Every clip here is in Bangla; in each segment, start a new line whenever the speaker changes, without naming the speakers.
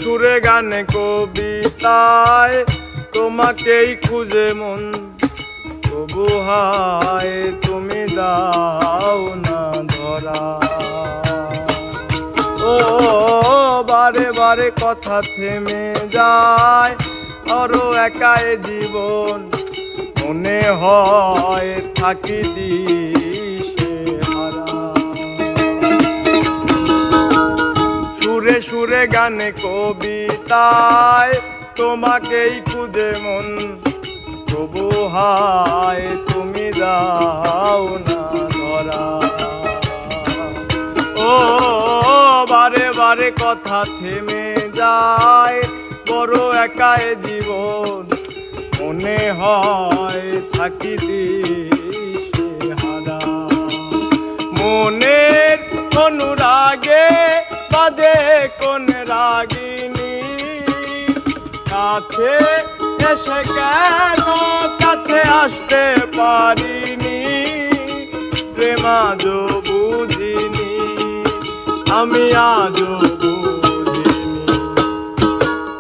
সুরে গানে কবিতায় তোমাকেই খুঁজে মন, তবু হায় তুমি দাও না ধরা। ও বারে বারে কথা থেমে যায়, আরো একাই জীবন মনে হয় থাকি দিশে হারা। সুরে সুরে গানে কবিতায় তোমাকেই খুঁজে মন, তবু হায় তুমি দাও না ধরা। ও বারে বারে কথা থেমে যায়, বড় একাই জীবন মনে হয় থাকি দিশে হারা। মনের অনুরাগে বাজে কোন রাগিনী, কাছে এসে কেন কাছে আসতে পারিনি। প্রেম আজও বুঝিনি, আমি আজও বুঝিনি।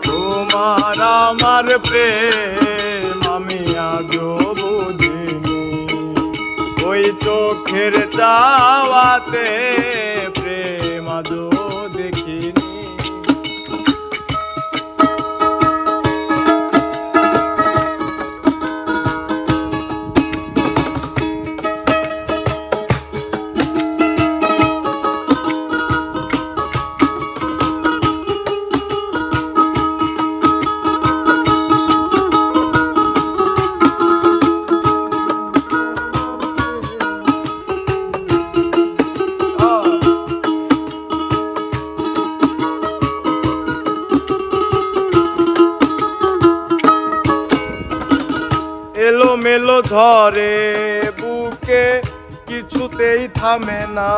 তোমার আমার প্রেম আমি আজও বুঝিনি। ওই চোখের চাওয়াতে প্রেম আজও দেখিনি। এলো মেলো ধরে বুকে, কিছুতেই থামে না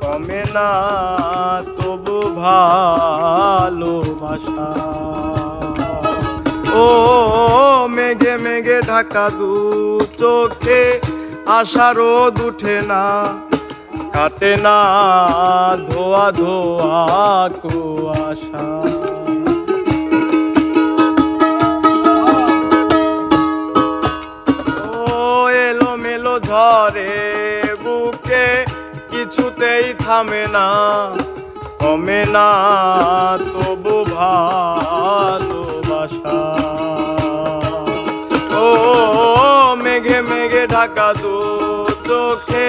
কমে না তবু ভালোবাসা। ও মেঘে মেঘে ঢাকা দু চোখে, আশা রোদ উঠে না কাটে না ধোয়া ধোয়া কুয়াশা। ধরে বুকে, কিছুতেই থামে না কমে না তবু ভালোবাসা। ও মেঘে মেঘে ঢাকা দু চোখে,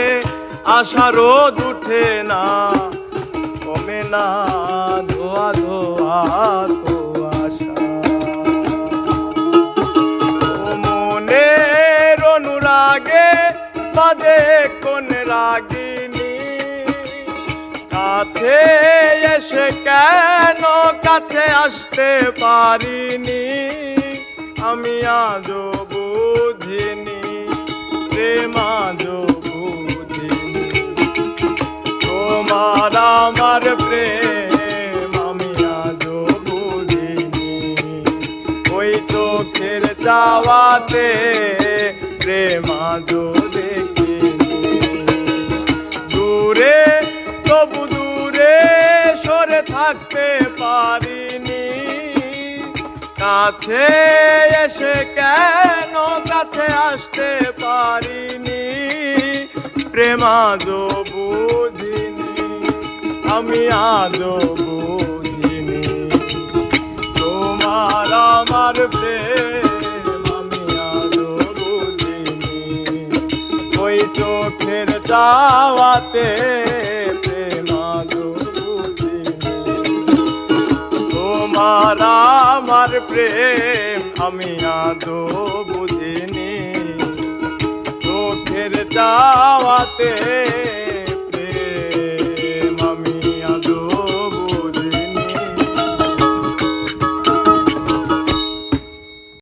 আশা রোদ উঠে না কমে না ধোয়া ধোয়া কুয়াশা। মনের অনুরাগে বাজে কোন রাগিনী, কাছে এসে কেন কাছে আসতে পারিনি। আমি আজও বুঝিনি, প্রেম আজও বুঝিনি। তোমার আমার প্রেম আমি আজও বুঝিনি। ওই চোখের চাওয়াতে প্রেম আজও দেখিনি। দূরে তবু দূরে সরে থাকতে পারিনি, কাছে এসে কেন কাছে আসতে পারিনি। প্রেম আজও বুঝিনি, আমি আজও বুঝিনি। তোমার আমার প্রেম আমি আজও বুঝিনি। ওই চোখের চাওয়াতে প্রেম আজও বুঝিনি। তোমার আমার প্রেম আমি আজও বুঝিনি। চোখের চাওয়াতে